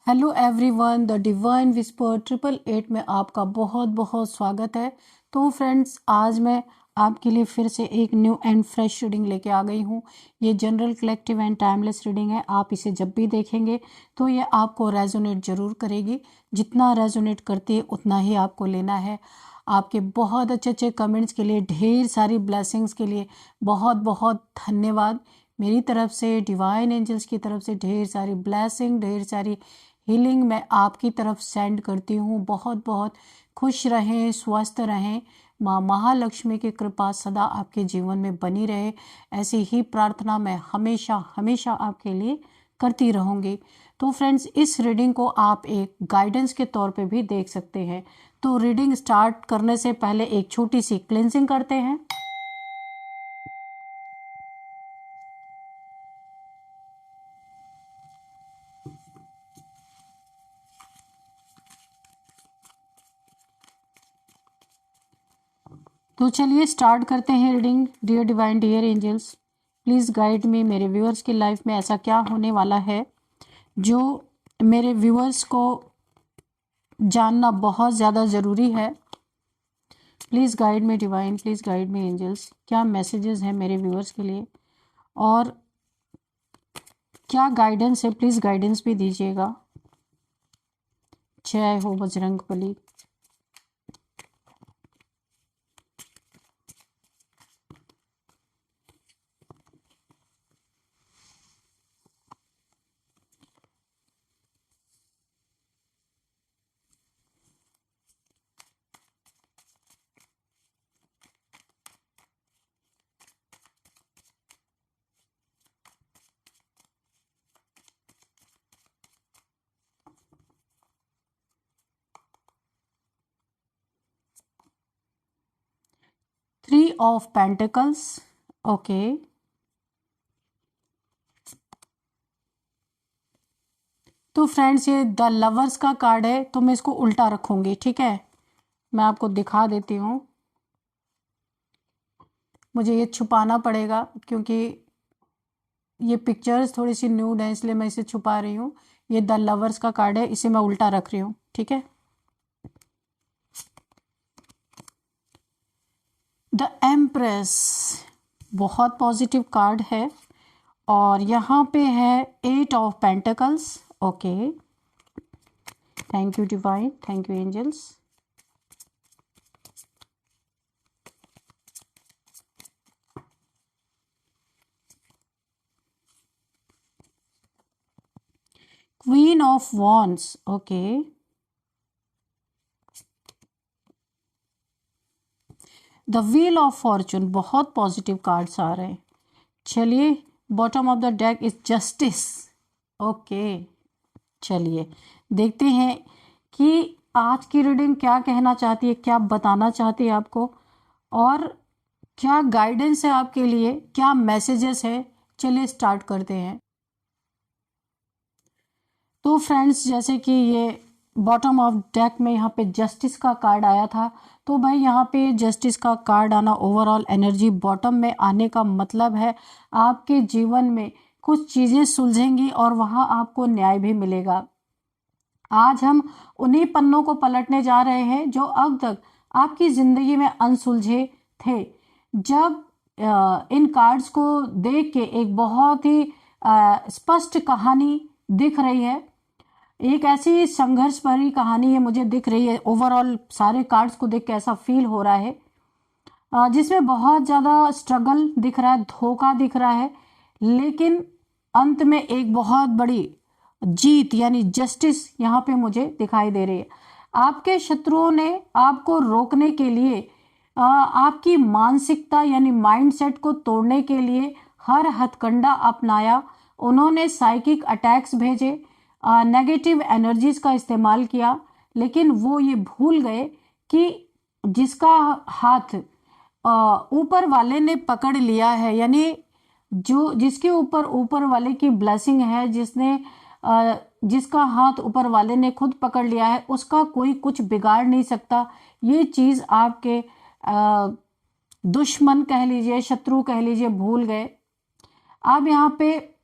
Hello everyone, the divine whisper 888 में आपका बहुत बहुत स्वागत है। तो फ्रेंड्स, आज मैं आपके लिए फिर से एक न्यू एंड फ्रेश रीडिंग लेके आ गई हूँ। ये general collective and timeless reading है। आप इसे जब भी देखेंगे तो ये आपको रेजोनेट ज़रूर करेगी। जितना रेजोनेट करती है उतना ही आपको लेना है। आपके बहुत अच्छे अच्छे कमेंट्स के लिए, ढेर सारी ब्लेसिंग्स के लिए बहुत बहुत धन्यवाद। मेरी तरफ से, डिवाइन एंजल्स की तरफ से ढेर सारी ब्लेसिंग, ढेर सारी हीलिंग मैं आपकी तरफ सेंड करती हूँ। बहुत बहुत खुश रहें, स्वस्थ रहें। माँ महालक्ष्मी की कृपा सदा आपके जीवन में बनी रहे, ऐसी ही प्रार्थना मैं हमेशा हमेशा आपके लिए करती रहूँगी। तो फ्रेंड्स, इस रीडिंग को आप एक गाइडेंस के तौर पे भी देख सकते हैं। तो रीडिंग स्टार्ट करने से पहले एक छोटी सी क्लिनजिंग करते हैं। तो चलिए स्टार्ट करते हैं reading. Dear divine, dear angels, please guide me. मेरे व्यूअर्स की लाइफ में ऐसा क्या होने वाला है जो मेरे व्यूअर्स को जानना बहुत ज़्यादा ज़रूरी है। Please guide me divine, please guide me angels. क्या मैसेजेस हैं मेरे व्यूअर्स के लिए और क्या गाइडेंस है, प्लीज़ गाइडेंस भी दीजिएगा। जय हो बजरंगबली। 3 of Pentacles. ओके, तो फ्रेंड्स, ये द लवर्स का कार्ड है, तो मैं इसको उल्टा रखूंगी। ठीक है, मैं आपको दिखा देती हूँ। मुझे ये छुपाना पड़ेगा क्योंकि ये पिक्चर्स थोड़ी सी न्यूड है, इसलिए मैं इसे छुपा रही हूँ। ये द लवर्स का कार्ड है, इसे मैं उल्टा रख रही हूँ। ठीक है। द एम्प्रेस बहुत पॉजिटिव कार्ड है और यहाँ पे है 8 of Pentacles. Okay, thank you divine, thank you angels. Queen of Wands. Okay, the Wheel of Fortune, बहुत पॉजिटिव कार्ड्स आ रहे हैं। चलिए, bottom of the deck is Justice. Okay, चलिए देखते हैं कि आज की रीडिंग क्या कहना चाहती है, क्या बताना चाहती है आपको, और क्या गाइडेंस है आपके लिए, क्या मैसेजेस है। चलिए स्टार्ट करते हैं। तो फ्रेंड्स, जैसे कि ये बॉटम ऑफ डेक में यहाँ पे जस्टिस का कार्ड आया था, तो भाई यहाँ पे जस्टिस का कार्ड आना, ओवरऑल एनर्जी बॉटम में आने का मतलब है आपके जीवन में कुछ चीज़ें सुलझेंगी और वहाँ आपको न्याय भी मिलेगा। आज हम उन्हीं पन्नों को पलटने जा रहे हैं जो अब तक आपकी ज़िंदगी में अनसुलझे थे। जब इन कार्ड्स को देख के एक बहुत ही स्पष्ट कहानी दिख रही है, एक ऐसी संघर्ष भरी कहानी है मुझे दिख रही है। ओवरऑल सारे कार्ड्स को देख के ऐसा फील हो रहा है जिसमें बहुत ज़्यादा स्ट्रगल दिख रहा है, धोखा दिख रहा है, लेकिन अंत में एक बहुत बड़ी जीत यानी जस्टिस यहाँ पे मुझे दिखाई दे रही है। आपके शत्रुओं ने आपको रोकने के लिए, आपकी मानसिकता यानी माइंडसेट को तोड़ने के लिए हर हथकंडा अपनाया। उन्होंने साइकिक अटैक्स भेजे, नेगेटिव एनर्जीज का इस्तेमाल किया, लेकिन वो ये भूल गए कि जिसका हाथ ऊपर वाले ने पकड़ लिया है, यानी जो जिसके ऊपर ऊपर वाले की ब्लेसिंग है, जिसका हाथ ऊपर वाले ने खुद पकड़ लिया है, उसका कोई कुछ बिगाड़ नहीं सकता। ये चीज़ आपके दुश्मन कह लीजिए, शत्रु कह लीजिए, भूल गए। अब यहाँ पे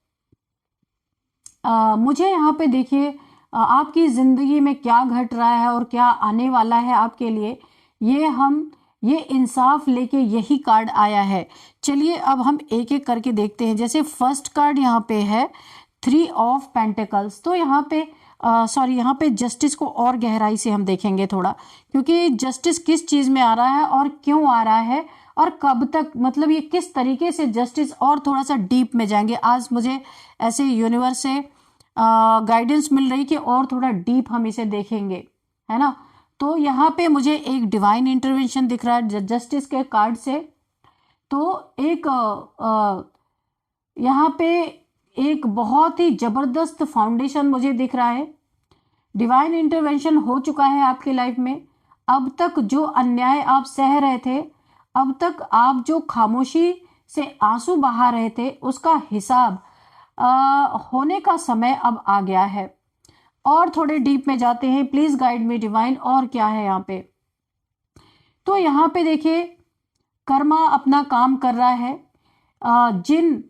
मुझे यहाँ पे देखिए, आपकी ज़िंदगी में क्या घट रहा है और क्या आने वाला है आपके लिए, ये इंसाफ लेके यही कार्ड आया है। चलिए अब हम एक एक करके देखते हैं। जैसे फर्स्ट कार्ड यहाँ पे है 3 ऑफ पेंटिकल्स, तो यहाँ पे यहाँ पे जस्टिस को और गहराई से हम देखेंगे थोड़ा, क्योंकि जस्टिस किस चीज़ में आ रहा है और क्यों आ रहा है और कब तक, मतलब ये किस तरीके से जस्टिस, और थोड़ा सा डीप में जाएंगे। आज मुझे ऐसे यूनिवर्स से गाइडेंस मिल रही कि और थोड़ा डीप हम इसे देखेंगे, है ना। तो यहाँ पे मुझे एक डिवाइन इंटरवेंशन दिख रहा है जस्टिस के कार्ड से। तो एक यहाँ पे एक बहुत ही ज़बरदस्त फाउंडेशन मुझे दिख रहा है। डिवाइन इंटरवेंशन हो चुका है आपकी लाइफ में। अब तक जो अन्याय आप सह रहे थे, अब तक आप जो खामोशी से आंसू बहा रहे थे, उसका हिसाब होने का समय अब आ गया है। और थोड़े डीप में जाते हैं, प्लीज़ गाइड मी डिवाइन। और क्या है यहाँ पे, तो यहाँ पे देखिए कर्मा अपना काम कर रहा है। जिन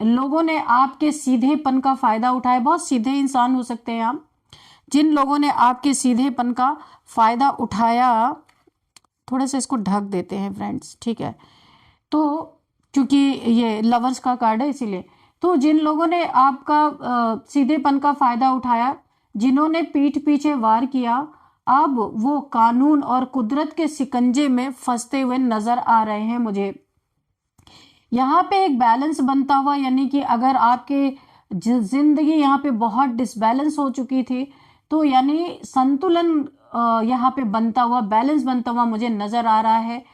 लोगों ने आपके सीधेपन का फ़ायदा उठाया, बहुत सीधे इंसान हो सकते हैं आप, जिन लोगों ने आपके सीधेपन का फ़ायदा उठाया, थोड़ा सा इसको ढक देते हैं फ्रेंड्स, ठीक है। तो क्योंकि ये लवर्स का कार्ड है इसीलिए, तो जिन लोगों ने आपका सीधेपन का फ़ायदा उठाया, जिन्होंने पीठ पीछे वार किया, अब वो कानून और कुदरत के शिकंजे में फंसते हुए नज़र आ रहे हैं मुझे। यहाँ पे एक बैलेंस बनता हुआ, यानी कि अगर आपके ज़िंदगी यहाँ पे बहुत डिसबैलेंस हो चुकी थी, तो यानी संतुलन यहाँ पे बनता हुआ, बैलेंस बनता हुआ मुझे नज़र आ रहा है।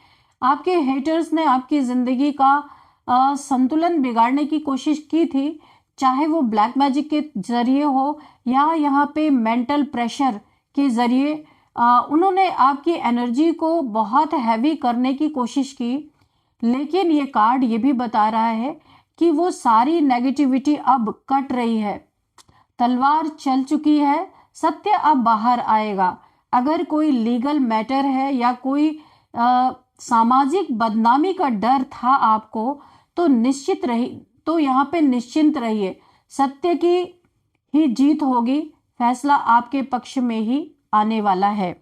आपके हेटर्स ने आपकी ज़िंदगी का संतुलन बिगाड़ने की कोशिश की थी, चाहे वो ब्लैक मैजिक के ज़रिए हो या यहाँ पे मेंटल प्रेशर के ज़रिए। उन्होंने आपकी एनर्जी को बहुत हैवी करने की कोशिश की, लेकिन ये कार्ड ये भी बता रहा है कि वो सारी नेगेटिविटी अब कट रही है। तलवार चल चुकी है, सत्य अब बाहर आएगा। अगर कोई लीगल मैटर है या कोई सामाजिक बदनामी का डर था आपको, तो यहाँ पे निश्चिंत रहिए, सत्य की ही जीत होगी, फैसला आपके पक्ष में ही आने वाला है।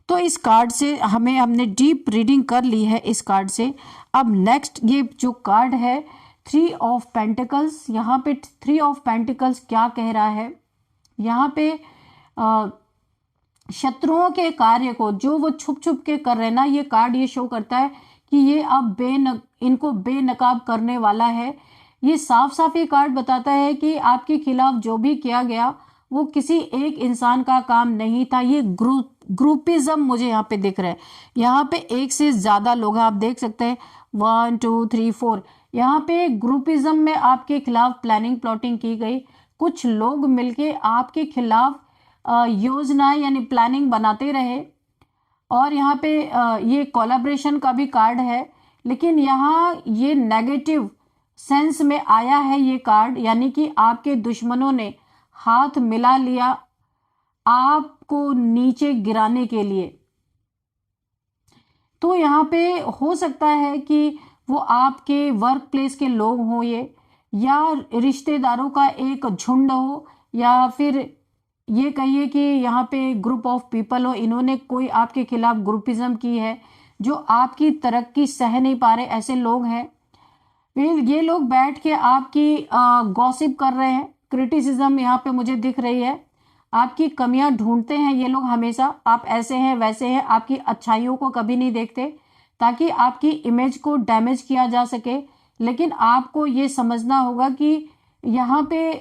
तो इस कार्ड से हमने डीप रीडिंग कर ली है इस कार्ड से। अब नेक्स्ट ये जो कार्ड है 3 ऑफ पेंटिकल्स, यहाँ पे 3 ऑफ पेंटिकल्स क्या कह रहा है, यहाँ पे शत्रुओं के कार्य को जो वो छुप छुप के कर रहे हैं ना, ये कार्ड ये शो करता है कि ये अब इनको बेनकाब करने वाला है। ये साफ साफ ये कार्ड बताता है कि आपके खिलाफ जो भी किया गया वो किसी एक इंसान का काम नहीं था। ये ग्रुपिज्म मुझे यहाँ पे दिख रहा है। यहाँ पे एक से ज़्यादा लोग हैं, आप देख सकते हैं 1 2 3 4। यहाँ पे ग्रुपिज्म में आपके खिलाफ प्लानिंग प्लॉटिंग की गई। कुछ लोग मिलके आपके खिलाफ योजनाएं यानी प्लानिंग बनाते रहे। और यहाँ पे ये कोलैबोरेशन का भी कार्ड है, लेकिन यहाँ ये नेगेटिव सेंस में आया है ये कार्ड, यानी कि आपके दुश्मनों ने हाथ मिला लिया आपको नीचे गिराने के लिए। तो यहाँ पे हो सकता है कि वो आपके वर्क प्लेस के लोग हों ये, या रिश्तेदारों का एक झुंड हो, या फिर ये कहिए कि यहाँ पे ग्रुप ऑफ पीपल हो, इन्होंने कोई आपके खिलाफ ग्रुपिज्म की है, जो आपकी तरक्की सह नहीं पा रहे, ऐसे लोग हैं। ये लोग बैठ के आपकी गॉसिप कर रहे हैं, क्रिटिसिज्म यहाँ पे मुझे दिख रही है, आपकी कमियां ढूंढते हैं ये लोग हमेशा। आप ऐसे हैं वैसे हैं, आपकी अच्छाइयों को कभी नहीं देखते ताकि आपकी इमेज को डैमेज किया जा सके। लेकिन आपको ये समझना होगा कि यहाँ पे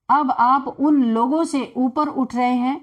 अब आप उन लोगों से ऊपर उठ रहे हैं।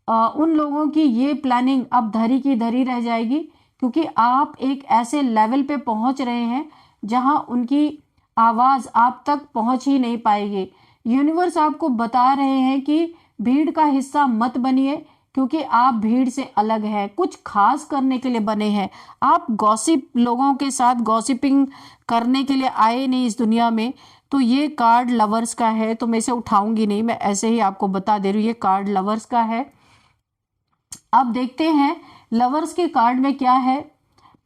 उन लोगों की ये प्लानिंग अब धरी की धरी रह जाएगी, क्योंकि आप एक ऐसे लेवल पे पहुंच रहे हैं जहां उनकी आवाज़ आप तक पहुंच ही नहीं पाएगी। यूनिवर्स आपको बता रहे हैं कि भीड़ का हिस्सा मत बनिए, क्योंकि आप भीड़ से अलग हैं, कुछ खास करने के लिए बने हैं। आप गॉसिप लोगों के साथ गॉसिपिंग करने के लिए आए नहीं इस दुनिया में। तो ये कार्ड लवर्स का है, तो मैं इसे उठाऊंगी नहीं, मैं ऐसे ही आपको बता दे रही हूँ, ये कार्ड लवर्स का है। अब देखते हैं लवर्स के कार्ड में क्या है।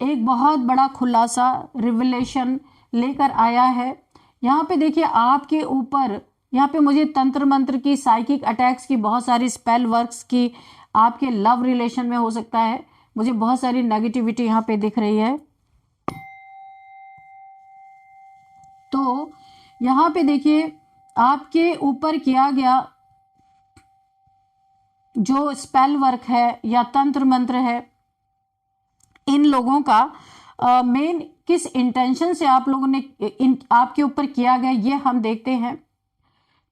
एक बहुत बड़ा खुलासा रिवलेशन लेकर आया है। यहाँ पे देखिए आपके ऊपर यहाँ पे मुझे तंत्र मंत्र की, साइकिक अटैक्स की, बहुत सारी स्पेल वर्क्स की, आपके लव रिलेशन में हो सकता है। मुझे बहुत सारी नेगेटिविटी यहाँ पे दिख रही है। तो यहाँ पे देखिए आपके ऊपर किया गया जो स्पेल वर्क है या तंत्र मंत्र है, इन लोगों का मेन किस इंटेंशन से आप लोगों ने आपके ऊपर किया गया, ये हम देखते हैं।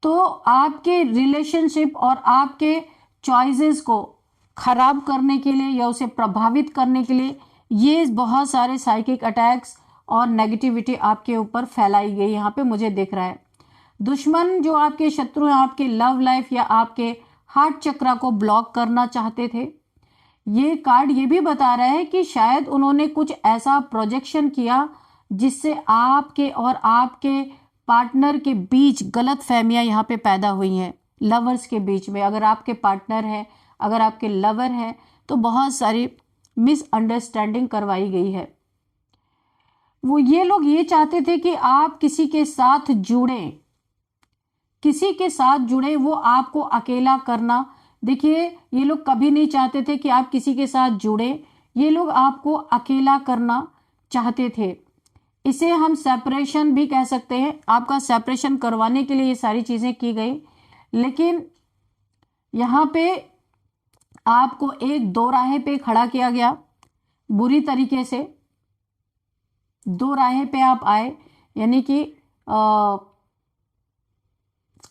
तो आपके रिलेशनशिप और आपके चॉइसेस को खराब करने के लिए या उसे प्रभावित करने के लिए ये बहुत सारे साइकिक अटैक्स और नेगेटिविटी आपके ऊपर फैलाई गई यहाँ पे मुझे दिख रहा है। दुश्मन जो आपके शत्रु हैं, आपके लव लाइफ या आपके हार्ट चक्रा को ब्लॉक करना चाहते थे। ये कार्ड ये भी बता रहा है कि शायद उन्होंने कुछ ऐसा प्रोजेक्शन किया जिससे आपके और आपके पार्टनर के बीच गलत फहमियां यहाँ पे पैदा हुई हैं। लवर्स के बीच में, अगर आपके पार्टनर है, अगर आपके लवर हैं, तो बहुत सारी मिसअंडरस्टैंडिंग करवाई गई है। वो ये लोग ये चाहते थे कि आप किसी के साथ जुड़ें, किसी के साथ जुड़े, वो आपको अकेला करना। देखिए ये लोग कभी नहीं चाहते थे कि आप किसी के साथ जुड़े, ये लोग आपको अकेला करना चाहते थे। इसे हम सेपरेशन भी कह सकते हैं। आपका सेपरेशन करवाने के लिए ये सारी चीजें की गई, लेकिन यहाँ पे आपको एक दो राहे पे खड़ा किया गया बुरी तरीके से। दो राहे पे आप आए, यानी कि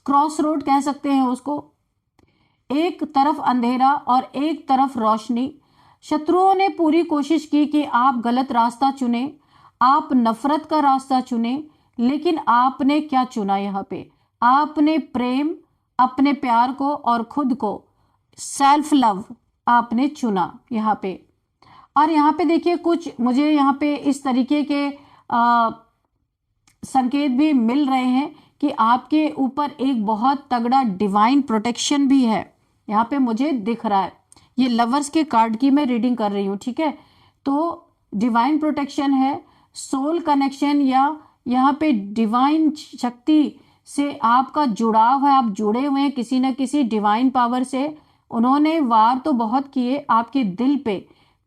क्रॉस रोड कह सकते हैं उसको। एक तरफ अंधेरा और एक तरफ रोशनी। शत्रुओं ने पूरी कोशिश की कि आप गलत रास्ता चुने, आप नफरत का रास्ता चुने, लेकिन आपने क्या चुना? यहाँ पे आपने प्रेम, अपने प्यार को और खुद को, सेल्फ लव आपने चुना यहाँ पे। और यहाँ पे देखिए कुछ मुझे यहाँ पे इस तरीके के संकेत भी मिल रहे हैं कि आपके ऊपर एक बहुत तगड़ा डिवाइन प्रोटेक्शन भी है, यहाँ पे मुझे दिख रहा है। ये लवर्स के कार्ड की मैं रीडिंग कर रही हूँ, ठीक है। तो डिवाइन प्रोटेक्शन है, सोल कनेक्शन, या यहाँ पे डिवाइन शक्ति से आपका जुड़ाव है। आप जुड़े हुए हैं किसी न किसी डिवाइन पावर से। उन्होंने वार तो बहुत किए आपके दिल पे,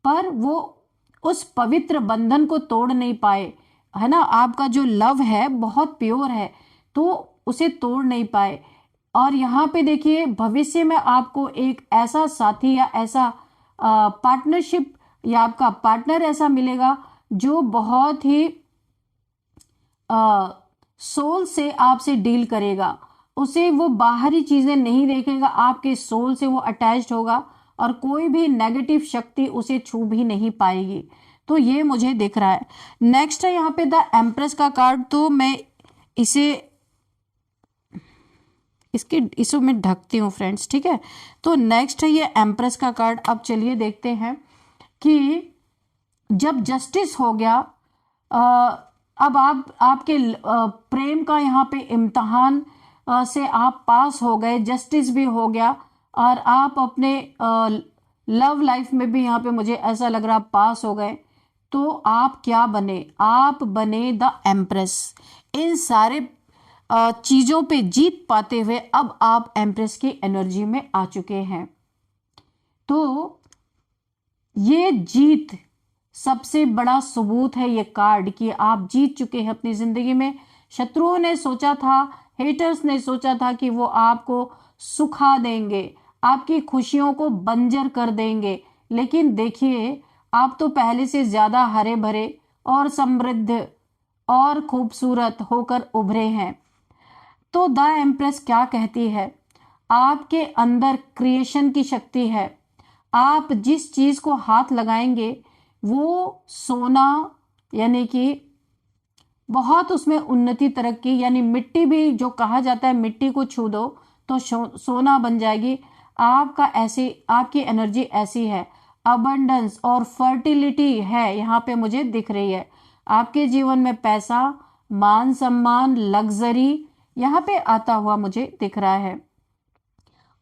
पर वो उस पवित्र बंधन को तोड़ नहीं पाए, है ना। आपका जो लव है बहुत प्योर है, तो उसे तोड़ नहीं पाए। और यहाँ पे देखिए भविष्य में आपको एक ऐसा साथी या ऐसा पार्टनरशिप या आपका पार्टनर ऐसा मिलेगा जो बहुत ही सोल से आपसे डील करेगा। उसे वो बाहरी चीजें नहीं देखेगा, आपके सोल से वो अटैच्ड होगा और कोई भी नेगेटिव शक्ति उसे छू भी नहीं पाएगी। तो ये मुझे दिख रहा है। नेक्स्ट है यहाँ पे द एम्प्रेस का कार्ड। तो मैं इसको मैं ढकती हूँ फ्रेंड्स, ठीक है। तो नेक्स्ट है ये एम्प्रेस का कार्ड। अब चलिए देखते हैं कि जब जस्टिस हो गया, अब आपके प्रेम का यहाँ पे इम्तहान से आप पास हो गए, जस्टिस भी हो गया, और आप अपने लव लाइफ में भी यहाँ पे मुझे ऐसा लग रहा पास हो गए। तो आप क्या बने? आप बने द एम्प्रेस। इन सारे चीजों पे जीत पाते हुए अब आप एम्प्रेस की एनर्जी में आ चुके हैं। तो ये जीत सबसे बड़ा सबूत है ये कार्ड कि आप जीत चुके हैं अपनी जिंदगी में। शत्रुओं ने सोचा था, हेटर्स ने सोचा था कि वो आपको सुखा देंगे, आपकी खुशियों को बंजर कर देंगे, लेकिन देखिए आप तो पहले से ज्यादा हरे भरे और समृद्ध और खूबसूरत होकर उभरे हैं। तो द एम्प्रेस क्या कहती है? आपके अंदर क्रिएशन की शक्ति है। आप जिस चीज को हाथ लगाएंगे वो सोना, यानी कि बहुत उसमें उन्नति तरक्की, यानी मिट्टी भी जो कहा जाता है मिट्टी को छू दो तो सोना बन जाएगी। आपकी एनर्जी ऐसी है। अबंडेंस और फर्टिलिटी है यहाँ पे मुझे दिख रही है। आपके जीवन में पैसा, मान सम्मान, लग्जरी यहाँ पे आता हुआ मुझे दिख रहा है।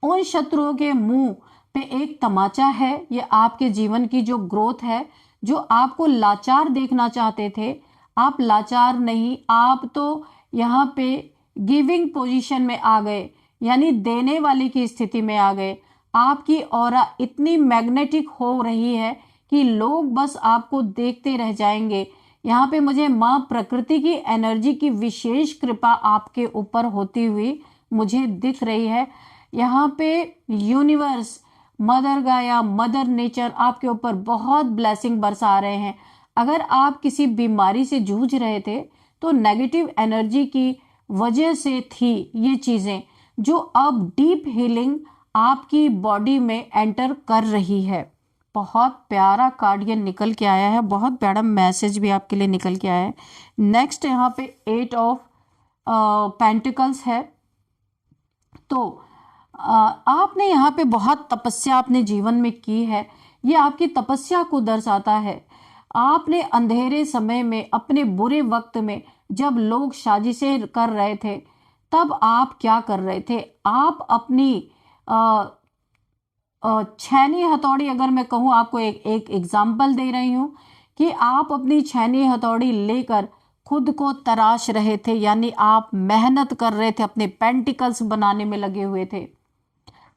उन शत्रुओं के मुंह पे एक तमाचा है। ये आपके जीवन की जो ग्रोथ है, जो आपको लाचार देखना चाहते थे, आप लाचार नहीं, आप तो यहाँ पे गिविंग पोजीशन में आ गए, यानी देने वाले की स्थिति में आ गए। आपकी ऑरा इतनी मैग्नेटिक हो रही है कि लोग बस आपको देखते रह जाएंगे। यहाँ पे मुझे माँ प्रकृति की एनर्जी की विशेष कृपा आपके ऊपर होती हुई मुझे दिख रही है। यहाँ पे यूनिवर्स, मदर गाया, मदर नेचर आपके ऊपर बहुत ब्लेसिंग बरसा रहे हैं। अगर आप किसी बीमारी से जूझ रहे थे तो नेगेटिव एनर्जी की वजह से थी ये चीज़ें, जो अब डीप हीलिंग आपकी बॉडी में एंटर कर रही है। बहुत प्यारा कार्ड ये निकल के आया है, बहुत प्यारा मैसेज भी आपके लिए निकल के आया है। नेक्स्ट यहाँ पे 8 ऑफ पेंटिकल्स है। तो आपने यहाँ पे बहुत तपस्या अपने जीवन में की है, ये आपकी तपस्या को दर्शाता है। आपने अंधेरे समय में, अपने बुरे वक्त में, जब लोग साजिशें कर रहे थे, तब आप क्या कर रहे थे? आप अपनी छैनी हथौड़ी, अगर मैं कहूँ आपको एक एग्जाम्पल दे रही हूँ कि आप अपनी छैनी हथौड़ी लेकर खुद को तराश रहे थे, यानी आप मेहनत कर रहे थे, अपने पेंटिकल्स बनाने में लगे हुए थे,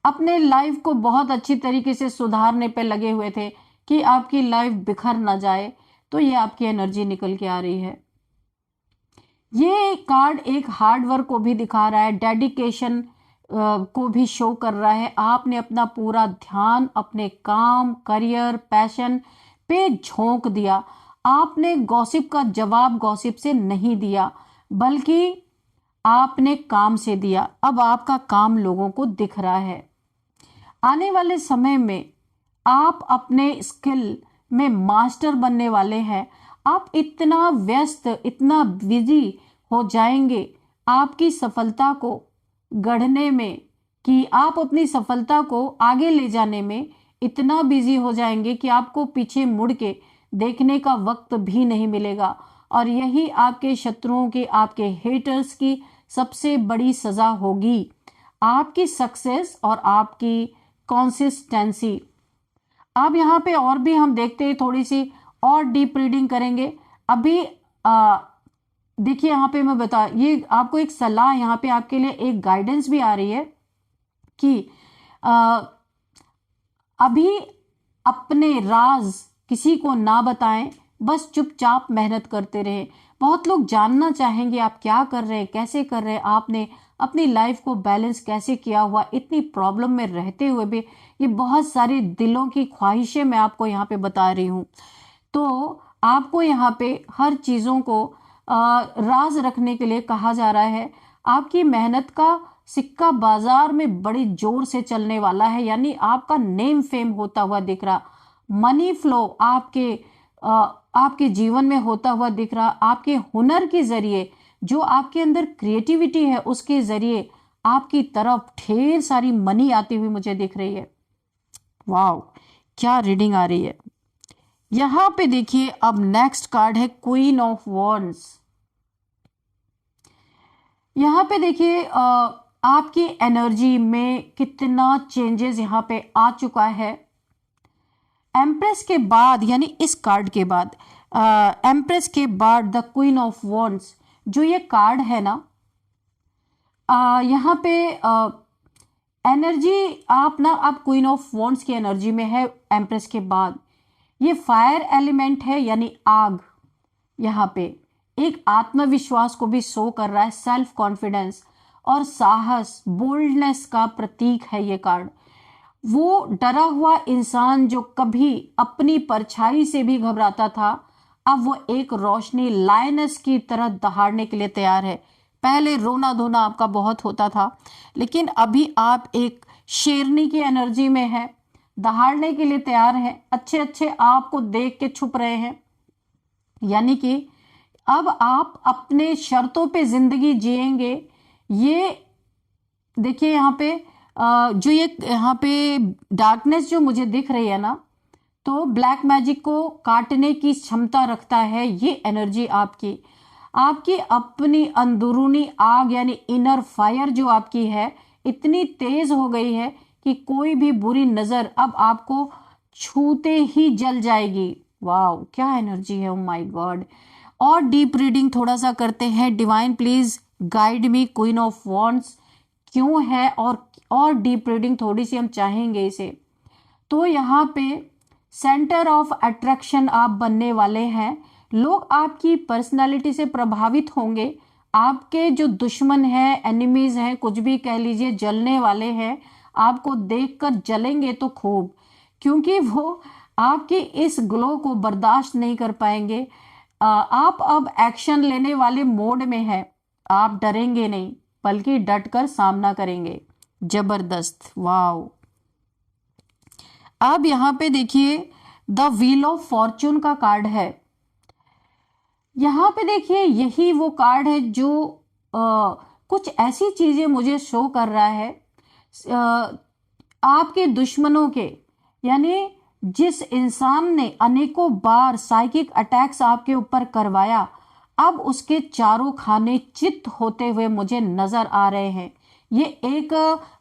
अपने लाइफ को बहुत अच्छी तरीके से सुधारने पे लगे हुए थे कि आपकी लाइफ बिखर ना जाए। तो ये आपकी एनर्जी निकल के आ रही है। ये कार्ड एक हार्ड वर्क को भी दिखा रहा है, डेडिकेशन को भी शो कर रहा है। आपने अपना पूरा ध्यान अपने काम, करियर, पैशन पे झोंक दिया। आपने गॉसिप का जवाब गॉसिप से नहीं दिया, बल्कि आपने काम से दिया। अब आपका काम लोगों को दिख रहा है। आने वाले समय में आप अपने स्किल में मास्टर बनने वाले हैं। आप इतना व्यस्त, इतना बिजी हो जाएंगे आपकी सफलता को गढ़ने में, कि आप अपनी सफलता को आगे ले जाने में इतना बिजी हो जाएंगे कि आपको पीछे मुड़ के देखने का वक्त भी नहीं मिलेगा। और यही आपके शत्रुओं की, आपके हेटर्स की सबसे बड़ी सजा होगी। आपकी सक्सेस और आपकी कंसिस्टेंसी। अब यहाँ पे और भी हम देखते हैं, थोड़ी सी और डीप रीडिंग करेंगे। अभी देखिए यहाँ पे मैं ये आपको एक सलाह, यहाँ पे आपके लिए एक गाइडेंस भी आ रही है कि अभी अपने राज किसी को ना बताएं, बस चुपचाप मेहनत करते रहें। बहुत लोग जानना चाहेंगे आप क्या कर रहे हैं, कैसे कर रहे हैं, आपने अपनी लाइफ को बैलेंस कैसे किया हुआ। इतनी प्रॉब्लम में रहते हुए भी ये बहुत सारी दिलों की ख्वाहिशें मैं आपको यहाँ पे बता रही हूँ। तो आपको यहाँ पे हर चीज़ों को राज रखने के लिए कहा जा रहा है। आपकी मेहनत का सिक्का बाजार में बड़ी जोर से चलने वाला है, यानी आपका नेम फेम होता हुआ दिख रहा, मनी फ्लो आपके जीवन में होता हुआ दिख रहा। आपके हुनर के जरिए, जो आपके अंदर क्रिएटिविटी है, उसके जरिए आपकी तरफ ढेर सारी मनी आती हुई मुझे दिख रही है। वाओ, क्या रीडिंग आ रही है। यहां पे देखिए, अब नेक्स्ट कार्ड है क्वीन ऑफ वॉन्ड्स। यहां पे देखिए आपकी एनर्जी में कितना चेंजेस यहां पे आ चुका है। एम्प्रेस के बाद, यानी इस कार्ड के बाद, एम्प्रेस के बाद द क्वीन ऑफ वॉन्ड्स, जो ये कार्ड है ना, यहाँ पे एनर्जी आप क्वीन ऑफ वॉन्ड्स की एनर्जी में है। एम्प्रेस के बाद ये फायर एलिमेंट है, यानी आग। यहाँ पे एक आत्मविश्वास को भी शो कर रहा है, सेल्फ कॉन्फिडेंस और साहस, बोल्डनेस का प्रतीक है ये कार्ड। वो डरा हुआ इंसान जो कभी अपनी परछाई से भी घबराता था, अब वो एक रोशनी लायनस की तरह दहाड़ने के लिए तैयार है। पहले रोना धोना आपका बहुत होता था, लेकिन अभी आप एक शेरनी की एनर्जी में है, दहाड़ने के लिए तैयार है। अच्छे अच्छे आपको देख के छुप रहे हैं, यानी कि अब आप अपने शर्तों पे जिंदगी जिएंगे। ये देखिए यहाँ पे जो ये यहाँ पे डार्कनेस जो मुझे दिख रही है ना, तो ब्लैक मैजिक को काटने की क्षमता रखता है ये एनर्जी आपकी। आपकी अपनी अंदरूनी आग, यानी इनर फायर जो आपकी है, इतनी तेज हो गई है कि कोई भी बुरी नजर अब आपको छूते ही जल जाएगी। वाह, क्या एनर्जी है, ओ माय गॉड। और डीप रीडिंग थोड़ा सा करते हैं। Divine please guide me, queen of wands क्यों है, और डीप रीडिंग थोड़ी सी हम चाहेंगे इसे। तो यहाँ पे सेंटर ऑफ अट्रैक्शन आप बनने वाले हैं। लोग आपकी पर्सनालिटी से प्रभावित होंगे। आपके जो दुश्मन हैं, एनिमीज हैं, कुछ भी कह लीजिए, जलने वाले हैं, आपको देखकर जलेंगे तो खूब, क्योंकि वो आपके इस ग्लो को बर्दाश्त नहीं कर पाएंगे। आप अब एक्शन लेने वाले मोड में हैं। आप डरेंगे नहीं, बल्कि डटकर सामना करेंगे। जबरदस्त, वाओ। अब यहाँ पे देखिए द व्हील ऑफ फॉर्चून का कार्ड है। यहाँ पे देखिए यही वो कार्ड है जो कुछ ऐसी चीजें मुझे शो कर रहा है। आपके दुश्मनों के, यानी जिस इंसान ने अनेकों बार साइकिक अटैक्स आपके ऊपर करवाया, अब उसके चारों खाने चित होते हुए मुझे नजर आ रहे हैं। ये एक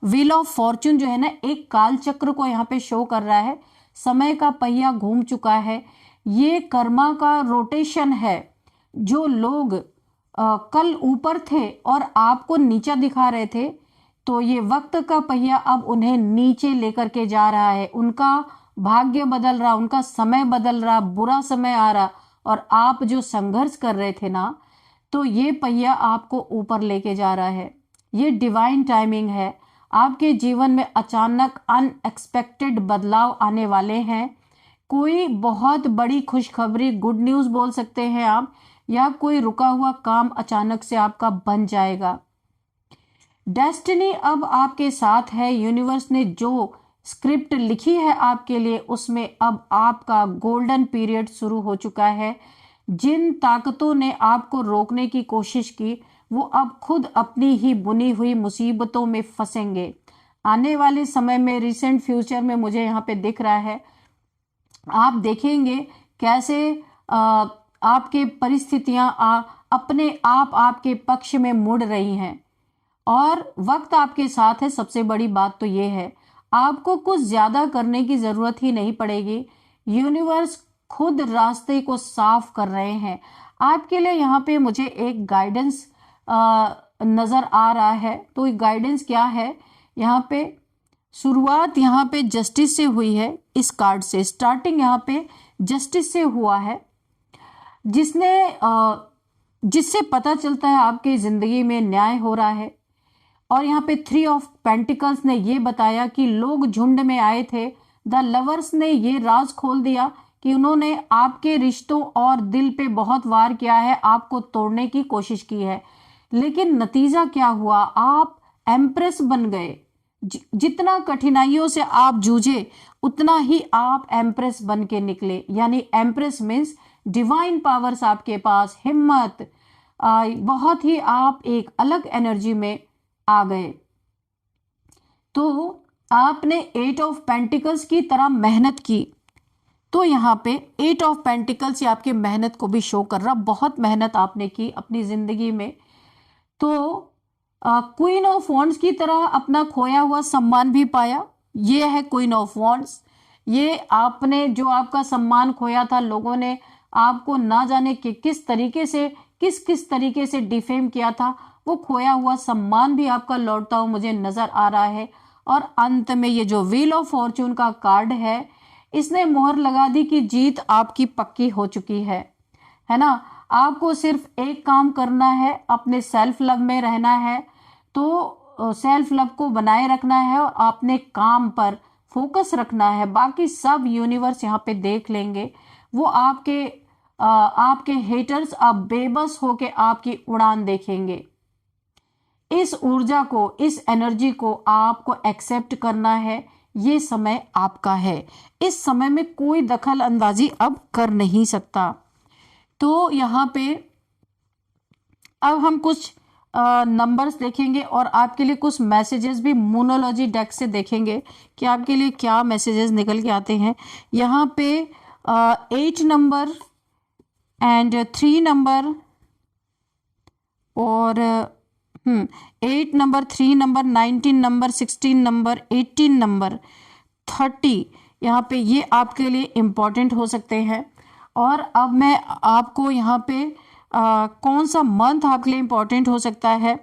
व्हील ऑफ फॉर्चून जो है ना, एक काल चक्र को यहाँ पे शो कर रहा है। समय का पहिया घूम चुका है। ये कर्मा का रोटेशन है। जो लोग कल ऊपर थे और आपको नीचा दिखा रहे थे, तो ये वक्त का पहिया अब उन्हें नीचे लेकर के जा रहा है। उनका भाग्य बदल रहा, उनका समय बदल रहा, बुरा समय आ रहा, और आप जो संघर्ष कर रहे थे ना, तो ये पहिया आपको ऊपर लेके जा रहा है। ये डिवाइन टाइमिंग है। आपके जीवन में अचानक अनएक्सपेक्टेड बदलाव आने वाले हैं। कोई बहुत बड़ी खुशखबरी, गुड न्यूज़ बोल सकते हैं आप, या कोई रुका हुआ काम अचानक से आपका बन जाएगा। डेस्टिनी अब आपके साथ है। यूनिवर्स ने जो स्क्रिप्ट लिखी है आपके लिए, उसमें अब आपका गोल्डन पीरियड शुरू हो चुका है। जिन ताकतों ने आपको रोकने की कोशिश की, वो अब खुद अपनी ही बुनी हुई मुसीबतों में फंसेंगे। आने वाले समय में, रिसेंट फ्यूचर में मुझे यहाँ पे दिख रहा है, आप देखेंगे कैसे आपके परिस्थितियां अपने आप आपके पक्ष में मुड़ रही हैं, और वक्त आपके साथ है। सबसे बड़ी बात तो ये है, आपको कुछ ज्यादा करने की जरूरत ही नहीं पड़ेगी। यूनिवर्स खुद रास्ते को साफ कर रहे हैं आपके लिए। यहाँ पे मुझे एक गाइडेंस नजर आ रहा है। तो गाइडेंस क्या है, यहाँ पे शुरुआत यहाँ पे जस्टिस से हुई है। इस कार्ड से स्टार्टिंग यहाँ पे जस्टिस से हुआ है, जिससे पता चलता है आपकी जिंदगी में न्याय हो रहा है। और यहाँ पे 3 ऑफ पेंटिकल्स ने ये बताया कि लोग झुंड में आए थे। द लवर्स ने ये राज खोल दिया कि उन्होंने आपके रिश्तों और दिल पे बहुत वार किया है, आपको तोड़ने की कोशिश की है, लेकिन नतीजा क्या हुआ, आप एम्प्रेस बन गए। जितना कठिनाइयों से आप जूझे, उतना ही आप एम्प्रेस बन के निकले। यानी एम्प्रेस मीन्स डिवाइन पावर्स आपके पास, हिम्मत, बहुत ही आप एक अलग एनर्जी में आ गए। तो आपने 8 ऑफ पेंटिकल्स की तरह मेहनत की। तो यहाँ पे 8 ऑफ पेंटिकल्स ये आपके मेहनत को भी शो कर रहा। बहुत मेहनत आपने की अपनी जिंदगी में। तो क्वीन ऑफ वॉन्ड्स की तरह अपना खोया हुआ सम्मान भी पाया। ये है क्वीन ऑफ वॉन्ड्स। ये आपने जो आपका सम्मान खोया था, लोगों ने आपको ना जाने कि किस तरीके से डिफेम किया था, वो खोया हुआ सम्मान भी आपका लौटता हुआ मुझे नजर आ रहा है। और अंत में ये जो व्हील ऑफ फॉर्चून का कार्ड है, इसने मोहर लगा दी कि जीत आपकी पक्की हो चुकी है ना। आपको सिर्फ एक काम करना है, अपने सेल्फ लव में रहना है। तो सेल्फ लव को बनाए रखना है और अपने काम पर फोकस रखना है। बाकी सब यूनिवर्स यहाँ पे देख लेंगे। वो आपके हेटर्स अब बेबस होके आपकी उड़ान देखेंगे। इस ऊर्जा को, इस एनर्जी को आपको एक्सेप्ट करना है। ये समय आपका है। इस समय में कोई दखल अंदाजी अब कर नहीं सकता। तो यहाँ पे अब हम कुछ नंबर्स देखेंगे और आपके लिए कुछ मैसेजेस भी मूनोलॉजी डेक से देखेंगे कि आपके लिए क्या मैसेजेस निकल के आते हैं। यहाँ पे 8 नंबर एंड 3 नंबर और 8 number, 3 number, 19 number, 16 number, 18 number, 30, यहाँ पे ये आपके लिए इम्पॉर्टेंट हो सकते हैं। और अब मैं आपको यहाँ पे कौन सा मंथ आपके लिए इम्पोर्टेंट हो सकता है।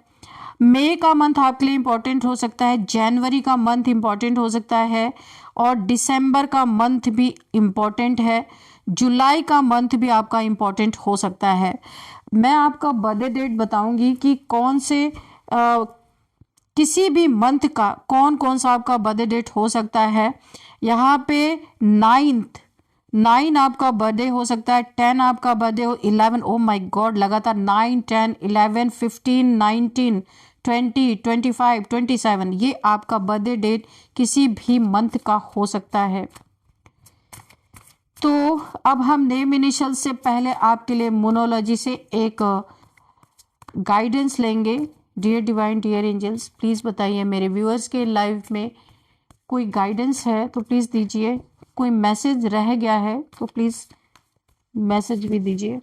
मई का मंथ आपके लिए इम्पोर्टेंट हो सकता है, जनवरी का मंथ इम्पोर्टेंट हो सकता है, और दिसंबर का मंथ भी इम्पोर्टेंट है, जुलाई का मंथ भी आपका इम्पोर्टेंट हो सकता है। मैं आपका बर्थडे डेट बताऊंगी कि कौन से किसी भी मंथ का कौन कौन सा आपका बर्थडे डेट हो सकता है। यहाँ पे 9 आपका बर्थडे हो सकता है, 10 आपका बर्थडे हो, 11, ओ माय गॉड, लगातार 9, 10, 11, 15, 19, 20, 25, 27, ये आपका बर्थडे डेट किसी भी मंथ का हो सकता है। तो अब हम नेम इनिशियल से पहले आपके लिए मोनोलॉजी से एक गाइडेंस लेंगे। Dear divine, dear angels, please बताइए मेरे व्यूअर्स के लाइफ में कोई गाइडेंस है तो प्लीज़ दीजिए, कोई मैसेज रह गया है तो प्लीज़ मैसेज भी दीजिए।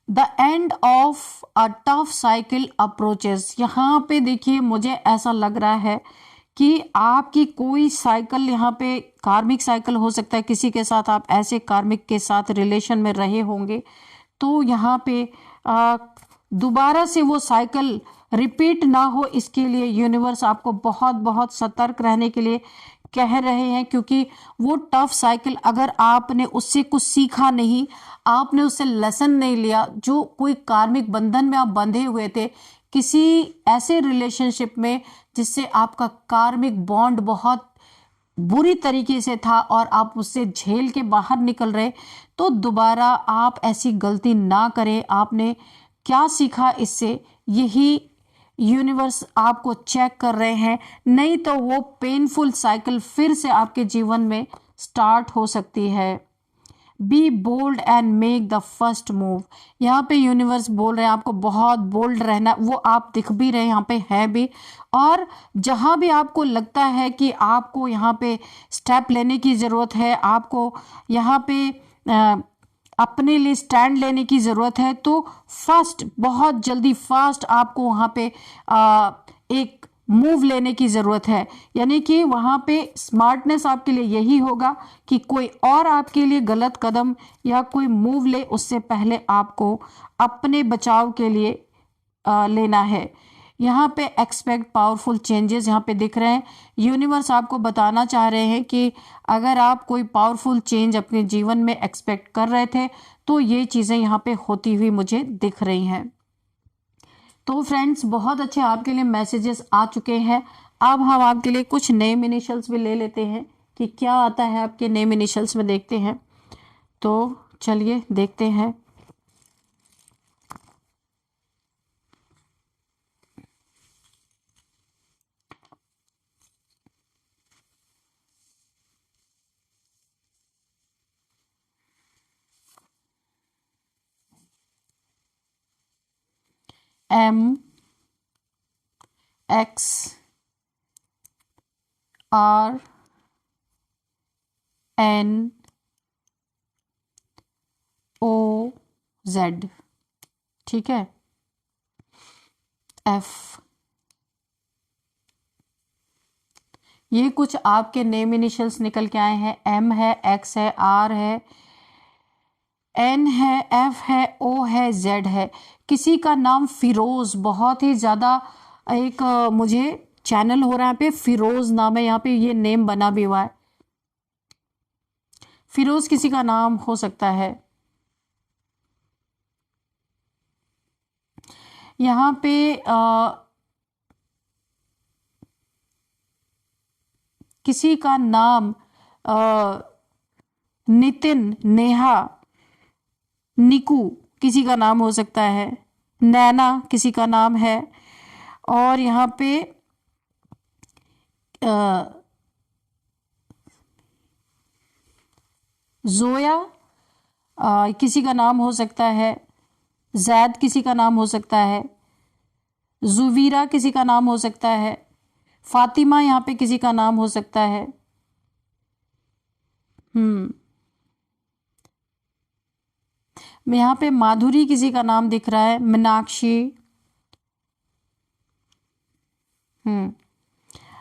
The end of a tough cycle approaches. यहाँ पे देखिए, मुझे ऐसा लग रहा है कि आपकी कोई साइकिल, यहाँ पे कार्मिक साइकिल हो सकता है, किसी के साथ आप ऐसे कार्मिक के साथ रिलेशन में रहे होंगे, तो यहाँ पे दोबारा से वो साइकिल रिपीट ना हो, इसके लिए यूनिवर्स आपको बहुत बहुत सतर्क रहने के लिए कह रहे हैं, क्योंकि वो टफ साइकिल, अगर आपने उससे कुछ सीखा नहीं, आपने उससे लेसन नहीं लिया, जो कोई कार्मिक बंधन में आप बंधे हुए थे किसी ऐसे रिलेशनशिप में जिससे आपका कार्मिक बॉन्ड बहुत बुरी तरीके से था और आप उससे झेल के बाहर निकल रहे, तो दोबारा आप ऐसी गलती ना करें। आपने क्या सीखा इससे, यही यूनिवर्स आपको चेक कर रहे हैं, नहीं तो वो पेनफुल साइकिल फिर से आपके जीवन में स्टार्ट हो सकती है। Be bold and make the first move. यहाँ पे यूनिवर्स बोल रहे हैं आपको बहुत बोल्ड रहना, वो आप दिख भी रहे हैं, यहाँ पे है भी, और जहाँ भी आपको लगता है कि आपको यहाँ पे स्टेप लेने की ज़रूरत है, आपको यहाँ पे अपने लिए स्टैंड लेने की ज़रूरत है, तो फर्स्ट, बहुत जल्दी फास्ट आपको वहाँ पे एक मूव लेने की ज़रूरत है। यानी कि वहाँ पे स्मार्टनेस आपके लिए यही होगा कि कोई और आपके लिए गलत कदम या कोई मूव ले, उससे पहले आपको अपने बचाव के लिए लेना है। यहाँ पे एक्सपेक्ट पावरफुल चेंजेस यहाँ पे दिख रहे हैं। यूनिवर्स आपको बताना चाह रहे हैं कि अगर आप कोई पावरफुल चेंज अपने जीवन में एक्सपेक्ट कर रहे थे, तो ये चीज़ें यहाँ पे होती हुई मुझे दिख रही हैं। तो फ्रेंड्स, बहुत अच्छे आपके लिए मैसेजेस आ चुके हैं। अब हम आपके लिए कुछ नेम इनिशियल्स भी ले लेते हैं कि क्या आता है आपके नेम इनिशियल्स में, देखते हैं। तो चलिए देखते हैं। M, X, R, N, O, Z, ठीक है, F। ये कुछ आपके नेम इनिशियल्स निकल के आए हैं। M है, X है, R है, N है, F है, O है, Z है। किसी का नाम फिरोज, बहुत ही ज़्यादा एक मुझे चैनल हो रहा है पे, फिरोज नाम है, यहाँ पे ये नेम बना भी हुआ है। फिरोज किसी का नाम हो सकता है। यहाँ पे किसी का नाम नितिन, नेहा, निकू किसी का नाम हो सकता है, नैना किसी का नाम है, और यहाँ पे जोया किसी का नाम हो सकता है, जैद किसी का नाम हो सकता है, जुवीरा किसी का नाम हो सकता है, फातिमा यहाँ पे किसी का नाम हो सकता है। यहाँ पे माधुरी किसी का नाम दिख रहा है, मीनाक्षी।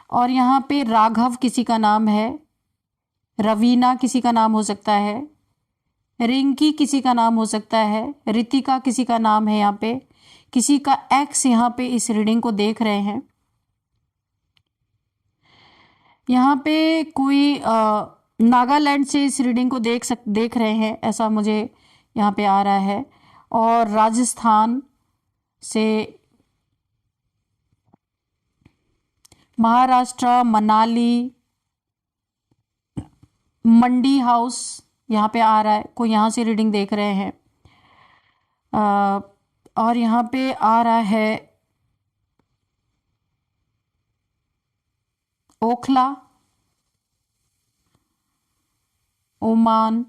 और यहाँ पे राघव किसी का नाम है, रवीना किसी का नाम हो सकता है, रिंकी किसी का नाम हो सकता है, रितिका किसी का नाम है, यहाँ पे किसी का एक्स यहाँ पे इस रीडिंग को देख रहे हैं। यहाँ पे कोई नागालैंड से इस रीडिंग को देख रहे हैं, ऐसा मुझे यहाँ पे आ रहा है। और राजस्थान से, महाराष्ट्र, मनाली, मंडी हाउस यहाँ पे आ रहा है, कोई यहाँ से रीडिंग देख रहे हैं। और यहाँ पे आ रहा है ओखला, ओमान,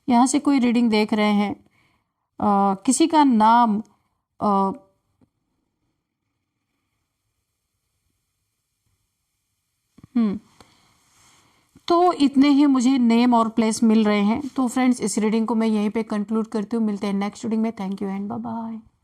यहाँ से कोई रीडिंग देख रहे हैं। किसी का नाम तो इतने ही मुझे नेम और प्लेस मिल रहे हैं। तो फ्रेंड्स, इस रीडिंग को मैं यहीं पे कंक्लूड करती हूँ। मिलते हैं नेक्स्ट रीडिंग में। Thank you and bye bye.